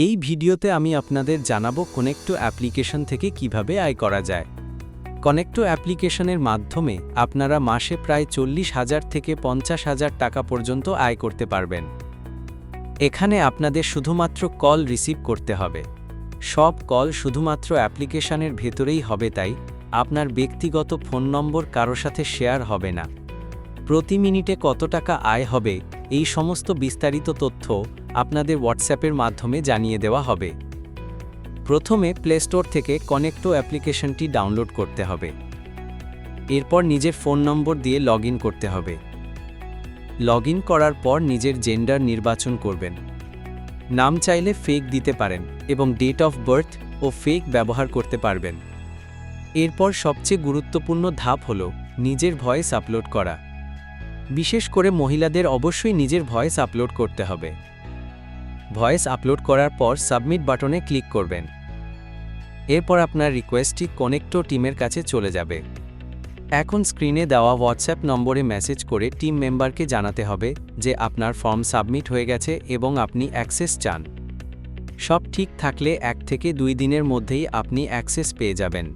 এই ভিডিওতে আমি আপনাদের জানাবো কনেক্টো অ্যাপ্লিকেশন থেকে কিভাবে আয় করা যায়। কনেক্টো অ্যাপ্লিকেশনের মাধ্যমে আপনারা মাসে প্রায় 40,000 থেকে 50,000 টাকা পর্যন্ত আয় করতে পারবেন। এখানে আপনাদের শুধুমাত্র কল রিসিভ করতে হবে। সব কল শুধুমাত্র অ্যাপ্লিকেশনের ভেতরেই হবে, তাই আপনার ব্যক্তিগত ফোন নম্বর কারো সাথে শেয়ার হবে না। প্রতি মিনিটে কত টাকা আয় হবে এই সমস্ত বিস্তারিত তথ্য আপনাদের হোয়াটসঅ্যাপের মাধ্যমে জানিয়ে দেওয়া হবে। প্রথমে প্লে স্টোর থেকে কনেক্টো অ্যাপ্লিকেশনটি ডাউনলোড করতে হবে। এরপর নিজের ফোন নম্বর দিয়ে লগইন করতে হবে। লগইন করার পর নিজের জেন্ডার নির্বাচন করবেন। নাম চাইলে ফেক দিতে পারেন এবং ডেট অফ বার্থ ও ফেক ব্যবহার করতে পারবেন। এরপর সবচেয়ে গুরুত্বপূর্ণ ধাপ হল নিজের ভয়েস আপলোড করা। বিশেষ করে মহিলাদের অবশ্যই নিজের ভয়েস আপলোড করতে হবে। ভয়েস আপলোড করার পর সাবমিট বাটনে ক্লিক করবেন। এরপর আপনার রিকোয়েস্টটি কনেক্টো টিমের কাছে চলে যাবে। এখন স্ক্রিনে দেওয়া হোয়াটসঅ্যাপ নম্বরে মেসেজ করে টিম মেম্বারকে জানাতে হবে যে আপনার ফর্ম সাবমিট হয়ে গেছে এবং আপনি অ্যাক্সেস চান। সব ঠিক থাকলে 1 থেকে 2 দিনের মধ্যেই আপনি অ্যাক্সেস পেয়ে যাবেন।